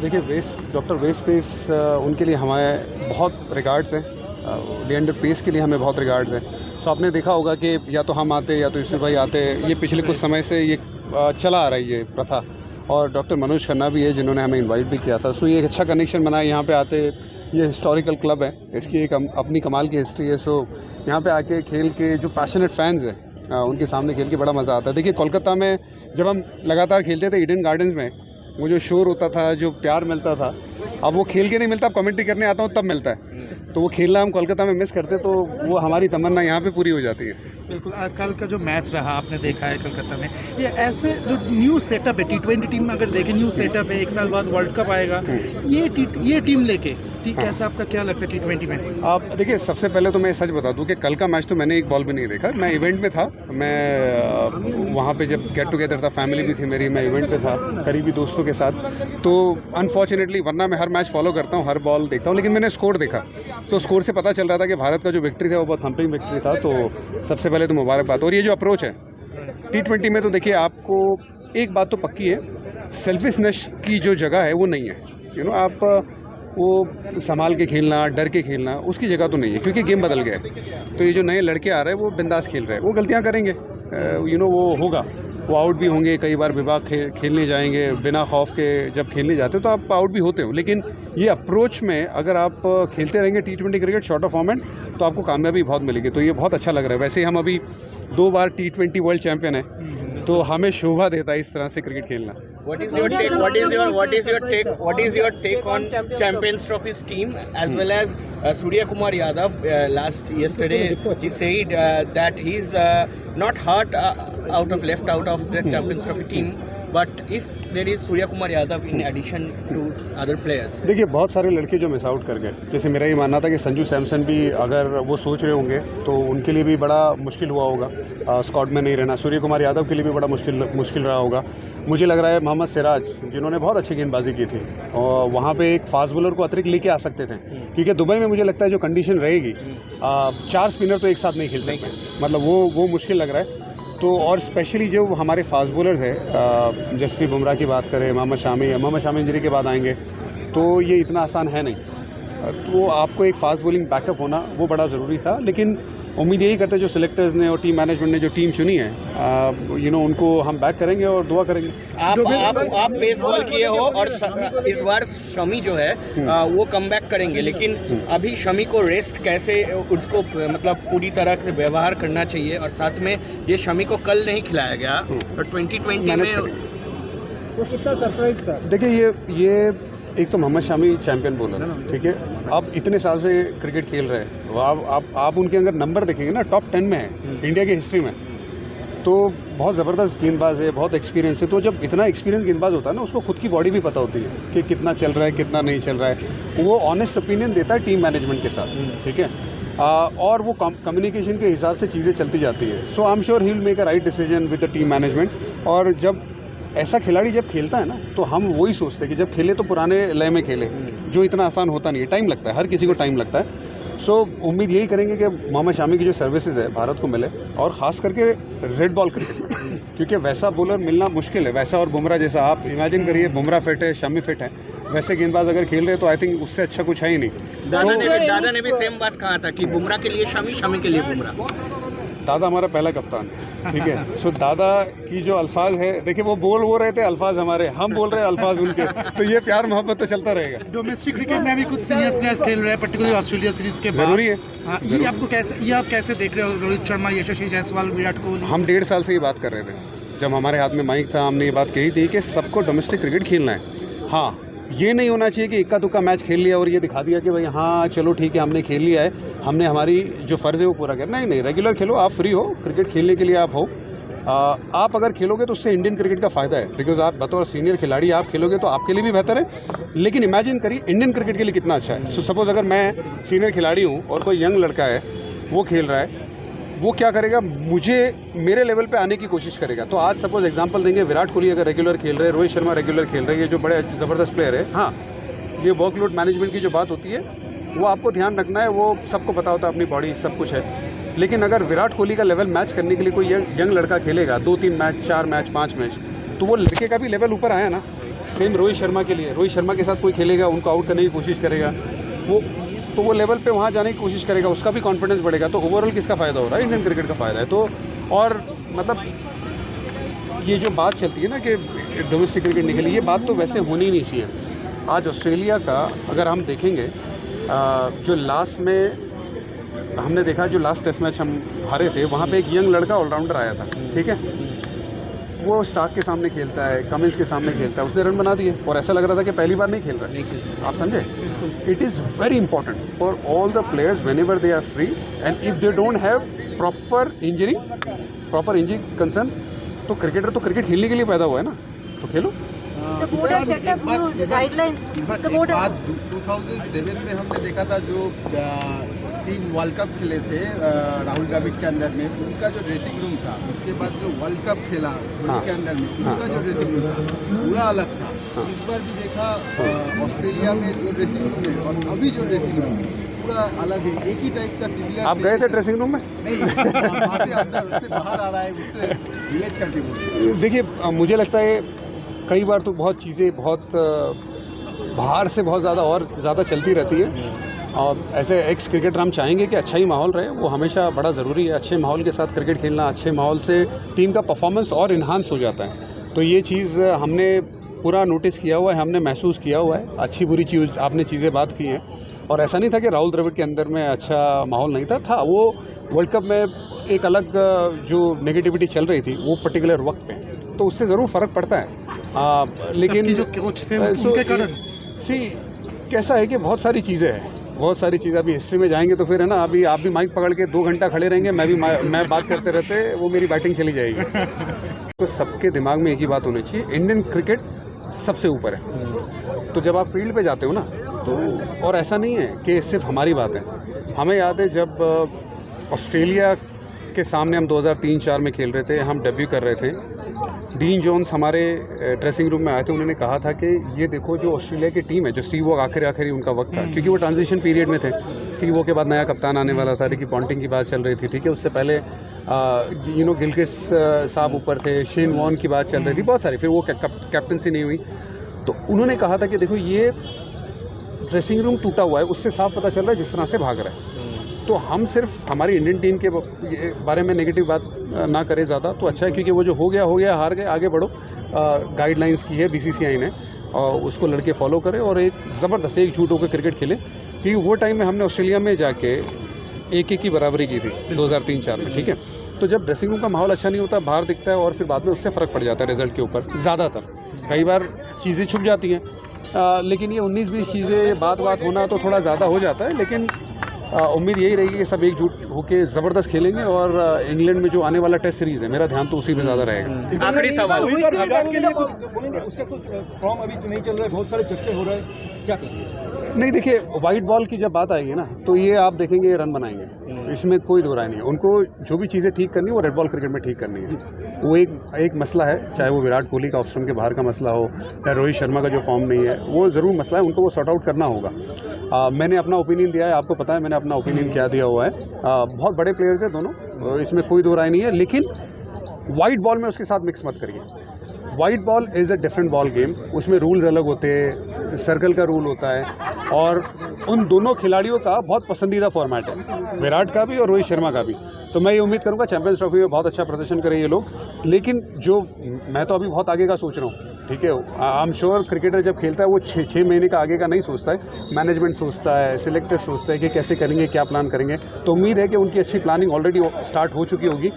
देखिए doctor waste pace उनके लिए हमारे बहुत रिगार्ड्स हैं। लिएंडर पेस के लिए हमें बहुत रिगार्ड्स हैं। सो आपने देखा होगा कि या तो हम आते या तो यूसुफ भाई आते, ये पिछले कुछ समय से ये चला आ रहा है ये प्रथा। और डॉक्टर मनोज खन्ना भी है जिन्होंने हमें इनवाइट भी किया था। सो ये एक अच्छा कनेक्शन बना है। यहाँ पे आते, ये हिस्टोरिकल क्लब है, इसकी एक अपनी कमाल की हिस्ट्री है। सो यहाँ पे आके खेल के जो पैशनेट फैंस हैं उनके सामने खेल के बड़ा मज़ा आता है। देखिए कोलकाता में जब हम लगातार खेलते थे ईडन गार्डन्स में, वो जो शोर होता था, जो प्यार मिलता था, अब वो खेल के नहीं मिलता। अब कमेंट्री करने आता हूँ तब मिलता है। तो वो खेलना हम कोलकाता में मिस करते, तो वो हमारी तमन्ना यहाँ पे पूरी हो जाती है। बिल्कुल। कल का जो मैच रहा आपने देखा है कोलकाता में, ये ऐसे जो न्यू सेटअप है T20 टीम में, अगर देखें न्यू सेटअप है, 1 साल बाद वर्ल्ड कप आएगा, ये टीम लेके कैसा आपका क्या लगता है T20 में? आप देखिए, सबसे पहले तो मैं सच बता दूं कि कल का मैच तो मैंने एक बॉल भी नहीं देखा। मैं इवेंट में था, मैं वहाँ पे जब गेट टुगेदर था, फैमिली भी थी मेरी, मैं इवेंट पे था करीबी दोस्तों के साथ। तो अनफॉर्चुनेटली, वरना मैं हर मैच फॉलो करता हूँ, हर बॉल देखता हूँ, लेकिन मैंने स्कोर देखा। तो स्कोर से पता चल रहा था कि भारत का जो विक्ट्री था वो बहुत थम्पिंग विक्ट्री था। तो सबसे पहले तो मुबारकबाद। और ये जो अप्रोच है T20 में, तो देखिए आपको एक बात तो पक्की है, सेल्फिशनेस की जो जगह है वो नहीं है। आप वो संभाल के खेलना, डर के खेलना, उसकी जगह तो नहीं है, क्योंकि गेम बदल गया है। तो ये जो नए लड़के आ रहे हैं वो बिंदास खेल रहे हैं, वो गलतियां करेंगे, वो होगा, वो आउट भी होंगे, कई बार विभाग खेलने जाएंगे बिना खौफ के। जब खेलने जाते हो तो आप आउट भी होते हो, लेकिन ये अप्रोच में अगर आप खेलते रहेंगे T20 क्रिकेट शॉर्ट फॉर्मेट, तो आपको कामयाबी बहुत मिलेगी। तो ये बहुत अच्छा लग रहा है। वैसे हम अभी 2 बार T20 वर्ल्ड चैंपियन है, तो हमें शोभा देता है इस तरह से क्रिकेट खेलना। What is your take? What is your take on Champions Trophy's team as well as Surya Kumar Yadav? Yesterday he said that he's not hurt left out of the Champions Trophy team. But if there is Surya Kumar Yadav in addition to other players. देखिए बहुत सारे लड़के जो miss out कर गए, जैसे मेरा ये मानना था कि संजू सैमसन भी अगर वो सोच रहे होंगे तो उनके लिए भी बड़ा मुश्किल हुआ होगा स्क्वाड में नहीं रहना। सूर्य कुमार यादव के लिए भी बड़ा मुश्किल रहा होगा। मुझे लग रहा है मोहम्मद सिराज, जिन्होंने बहुत अच्छी गेंदबाजी की थी, और वहाँ पे एक फास्ट बॉलर को अतिरिक्त लेके आ सकते थे, क्योंकि दुबई में मुझे लगता है जो कंडीशन रहेगी 4 स्पिनर तो एक साथ नहीं खेल सकते, मतलब वो मुश्किल लग रहा है। तो और स्पेशली जो हमारे फास्ट बॉलर्स हैं, जसप्रीत बुमराह की बात करें, मोहम्मद शामी इंजरी के बाद आएंगे, तो ये इतना आसान है नहीं। तो आपको एक फास्ट बॉलिंग बैकअप होना वो बड़ा ज़रूरी था। लेकिन उम्मीद यही करते हैं जो सिलेक्टर्स ने और टीम मैनेजमेंट ने जो टीम चुनी है, उनको हम बैक करेंगे और दुआ करेंगे। आप पेस बॉल किए हो और इस बार शमी जो है वो कम बैक करेंगे, लेकिन अभी शमी को रेस्ट कैसे, उसको मतलब पूरी तरह से व्यवहार करना चाहिए, और साथ में ये शमी को कल नहीं खिलाया गया और 2020 में वो कितना सरप्राइज था। देखिए ये एक तो मोहम्मद शामी चैंपियन बॉलर है, ठीक है, आप इतने साल से क्रिकेट खेल रहे हैं, तो आप उनके अगर नंबर देखेंगे ना, टॉप 10 में है इंडिया की हिस्ट्री में, तो बहुत ज़बरदस्त गेंदबाज है, बहुत एक्सपीरियंस है। तो जब इतना एक्सपीरियंस गेंदबाज होता है ना, उसको खुद की बॉडी भी पता होती है कि कितना चल रहा है, कितना नहीं चल रहा है। वो ऑनेस्ट ओपिनियन देता है टीम मैनेजमेंट के साथ, ठीक है, और वो कम्युनिकेशन के हिसाब से चीज़ें चलती जाती है। So I am sure he will make a right decision with the team management. और जब ऐसा खिलाड़ी जब खेलता है ना, तो हम वही सोचते हैं कि जब खेले तो पुराने लय में खेले, जो इतना आसान होता नहीं है, टाइम लगता है, हर किसी को टाइम लगता है। सो उम्मीद यही करेंगे कि मोहम्मद शामी की जो सर्विसेज है भारत को मिले, और ख़ास करके रेड बॉल क्रिकेट में, क्योंकि वैसा बॉलर मिलना मुश्किल है, वैसा। और बुमराह जैसा, आप इमेजिन करिए, बुमराह फिट है, शामी फिट है, वैसे गेंदबाज अगर खेल रहे हैं तो आई थिंक उससे अच्छा कुछ है ही नहीं। दादा ने भी सेम बात कहा था कि बुमराह के लिए शामी के लिए बुमराह। दादा हमारा पहला कप्तान है, ठीक है। सो दादा की जो अल्फाज है, देखिए वो बोल रहे थे अल्फाज हमारे, हम बोल रहे हैं अल्फाज उनके, तो ये प्यार मोहब्बत तो चलता रहेगा। डोमेस्टिक क्रिकेट में भी कुछ सीनियर प्लेयर्स खेल रहे हैं, पर्टिकुलरली ऑस्ट्रेलिया सीरीज के बाद। जरूरी है। हाँ, ये आप कैसे देख रहे हो? रोहित शर्मा, यशस्वी जायसवाल, विराट कोहली। हम 1.5 साल से ये बात कर रहे थे, जब हमारे हाथ में माइक था, हमने ये बात कही थी कि सबको डोमेस्टिक क्रिकेट खेलना है। हाँ, ये नहीं होना चाहिए कि इक्का दुक्का मैच खेल लिया और ये दिखा दिया कि भाई हाँ चलो ठीक है हमने खेल लिया है, हमने हमारी जो फ़र्ज़ है वो पूरा किया। नहीं, रेगुलर खेलो, आप फ्री हो, क्रिकेट खेलने के लिए आप हो। आप अगर खेलोगे तो उससे इंडियन क्रिकेट का फ़ायदा है, बिकॉज आप बतौर सीनियर खिलाड़ी आप खेलोगे तो आपके लिए भी बेहतर है। लेकिन इमेजिन करिए इंडियन क्रिकेट के लिए कितना अच्छा है। सो सपोज़ अगर मैं सीनियर खिलाड़ी हूँ और कोई यंग लड़का है, वो खेल रहा है, वो क्या करेगा, मेरे लेवल पे आने की कोशिश करेगा। तो आज सपोज एग्जांपल देंगे, विराट कोहली अगर रेगुलर खेल रहे हैं, रोहित शर्मा रेगुलर खेल रहे हैं, ये जो बड़े ज़बरदस्त प्लेयर है। हाँ, ये वर्कलोड मैनेजमेंट की जो बात होती है वो आपको ध्यान रखना है, वो सबको पता होता है, अपनी बॉडी सब कुछ है। लेकिन अगर विराट कोहली का लेवल मैच करने के लिए कोई यंग लड़का खेलेगा 2-3 मैच, 4 मैच, 5 मैच, तो वो लड़के का भी लेवल ऊपर आया ना। सेम रोहित शर्मा के लिए, रोहित शर्मा के साथ कोई खेलेगा, उनको आउट करने की कोशिश करेगा, वो लेवल पे वहाँ जाने की कोशिश करेगा, उसका भी कॉन्फिडेंस बढ़ेगा। तो ओवरऑल किसका फ़ायदा हो रहा है? इंडियन क्रिकेट का फ़ायदा है। तो और मतलब ये जो बात चलती है ना कि डोमेस्टिक क्रिकेट निकली, ये बात तो वैसे होनी ही नहीं चाहिए। आज ऑस्ट्रेलिया का अगर हम देखेंगे, जो लास्ट में हमने देखा, जो लास्ट टेस्ट मैच हम हारे थे, वहाँ पे एक यंग लड़का ऑलराउंडर आया था, ठीक है, वो स्टार्क के सामने खेलता है, कमिंस के सामने खेलता है, उसने रन बना दिए और ऐसा लग रहा था कि पहली बार नहीं खेल रहा है। आप समझे? It is very important for all the players whenever they are free and if they don't have proper injury concern, तो क्रिकेटर तो क्रिकेट खेलने के लिए पैदा हुआ है ना, तो खेलो। The board has set up new guidelines. The board has 2007 में हमने देखा था जो टीम वर्ल्ड कप खेले थे राहुल द्रविड़ के अंदर में, उनका जो ड्रेसिंग रूम था, उसके बाद जो वर्ल्ड कप खेला धोनी के अंदर में, उसका जो ड्रेसिंग रूम था पूरा अलग था। इस बार भी देखा ऑस्ट्रेलिया में जो ड्रेसिंग रूम है और अभी जो ड्रेसिंग रूम है पूरा अलग है, एक ही टाइप का सिमिलर। आप गए थे ड्रेसिंग रूम में? नहीं, बातें अंदर से बाहर आ रहा है, उससे रिलेट करके बोलिए। देखिए, मुझे लगता है कई बार तो बहुत चीज़ें बहुत बाहर से बहुत ज़्यादा चलती रहती है, और ऐसे एक्स क्रिकेटर हम चाहेंगे कि अच्छा ही माहौल रहे, वो हमेशा बड़ा ज़रूरी है। अच्छे माहौल के साथ क्रिकेट खेलना, अच्छे माहौल से टीम का परफॉर्मेंस और इन्हांस हो जाता है। तो ये चीज़ हमने पूरा नोटिस किया हुआ है, हमने महसूस किया हुआ है। अच्छी बुरी चीज़ आपने चीज़ें बात की हैं, और ऐसा नहीं था कि राहुल द्रविड़ के अंदर में अच्छा माहौल नहीं था वो वर्ल्ड कप में एक अलग जो नेगेटिविटी चल रही थी वो पर्टिकुलर वक्त पे, तो उससे ज़रूर फ़र्क पड़ता है। लेकिन जो कोच थे उनके कारण कैसा है कि बहुत सारी चीज़ें हैं, बहुत सारी चीज़ें। अभी हिस्ट्री में जाएंगे तो फिर है ना, अभी आप भी माइक पकड़ के 2 घंटा खड़े रहेंगे, मैं बात करते रहते, वो मेरी बैटिंग चली जाएगी। तो सबके दिमाग में एक ही बात होनी चाहिए, इंडियन क्रिकेट सबसे ऊपर है। तो जब आप फील्ड पे जाते हो ना, तो और ऐसा नहीं है कि सिर्फ हमारी बात है। हमें याद है जब ऑस्ट्रेलिया के सामने हम 2003-04 में खेल रहे थे, हम डेब्यू कर रहे थे, डीन जोन्स हमारे ड्रेसिंग रूम में आए थे, उन्होंने कहा था कि ये देखो जो ऑस्ट्रेलिया की टीम है, जो स्टीव वॉ आखिरी उनका वक्त था, क्योंकि वो ट्रांजिशन पीरियड में थे। स्टीव वॉ के बाद नया कप्तान आने वाला था, रिकी पॉन्टिंग की बात चल रही थी, ठीक है, उससे पहले गिलक्रिस्ट साहब ऊपर थे, शेन वॉर्न की बात चल रही थी, बहुत सारी, फिर वो कैप्टनसी नहीं हुई। तो उन्होंने कहा था कि देखो ये ड्रेसिंग रूम टूटा हुआ है, उससे साफ पता चल रहा है जिस तरह से भाग रहा है। तो हम सिर्फ हमारी इंडियन टीम के बारे में नेगेटिव बात ना करें ज़्यादा, तो अच्छा है, क्योंकि वो जो हो गया, हार गए, आगे बढ़ो। गाइडलाइंस की है BCCI ने, और उसको लड़के फॉलो करें और एक ज़बरदस्त एकजुट होकर क्रिकेट खेले, क्योंकि वो टाइम में हमने ऑस्ट्रेलिया में जाके 1-1 की बराबरी की थी 2003-04 में, ठीक है। तो जब ड्रेसिंग रूम का माहौल अच्छा नहीं होता, बाहर दिखता है और फिर बाद में उससे फ़र्क पड़ जाता है रिजल्ट के ऊपर। ज़्यादातर कई बार चीज़ें छुप जाती हैं, लेकिन ये 19-20 चीज़ें बात होना तो थोड़ा ज़्यादा हो जाता है। लेकिन उम्मीद यही रहेगी कि सब एकजुट होकर ज़बरदस्त खेलेंगे, और इंग्लैंड में जो आने वाला टेस्ट सीरीज़ है, मेरा ध्यान तो उसी पे ज़्यादा रहेगा। आखिरी सवाल, विराट के लिए कुछ बोलेंगे? उसका कुछ फॉर्म अभी नहीं चल रहा है, बहुत सारे चर्चे हो रहे हैं, क्या करेंगे? नहीं, देखिए, वाइट बॉल की जब बात आएगी ना, तो ये आप देखेंगे ये रन बनाएंगे, इसमें कोई दो राय नहीं है। उनको जो भी चीज़ें ठीक करनी है वो रेड बॉल क्रिकेट में ठीक करनी है। वो एक मसला है, चाहे वो विराट कोहली का ऑप्शन के बाहर का मसला हो या रोहित शर्मा का जो फॉर्म नहीं है, वो ज़रूर मसला है, उनको वो सॉर्ट आउट करना होगा। मैंने अपना ओपिनियन दिया है, आपको पता है मैंने अपना ओपिनियन क्या दिया हुआ है। बहुत बड़े प्लेयर्स हैं दोनों, इसमें कोई दो राय नहीं है, लेकिन वाइट बॉल में उसके साथ मिक्स मत करिए। White ball is a different ball game, उसमें रूल्स अलग होते हैं, सर्कल का रूल होता है, और उन दोनों खिलाड़ियों का बहुत पसंदीदा फॉर्मेट है, विराट का भी और रोहित शर्मा का भी। तो मैं ये उम्मीद करूँगा चैंपियंस ट्रॉफी में बहुत अच्छा प्रदर्शन करें ये लोग। लेकिन जो मैं तो अभी बहुत आगे का सोच रहा हूँ, ठीक है, आई एम श्योर क्रिकेटर जब खेलता है वो 6 महीने का आगे का नहीं सोचता है, मैनेजमेंट सोचता है, सिलेक्टर सोचता है कि कैसे करेंगे, क्या प्लान करेंगे। तो उम्मीद है कि उनकी अच्छी प्लानिंग ऑलरेडी स्टार्ट हो चुकी होगी।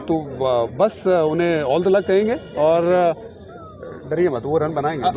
तो बस उन्हें ऑल द लक कहेंगे, और डरिए मत, वो रन बनाएंगे।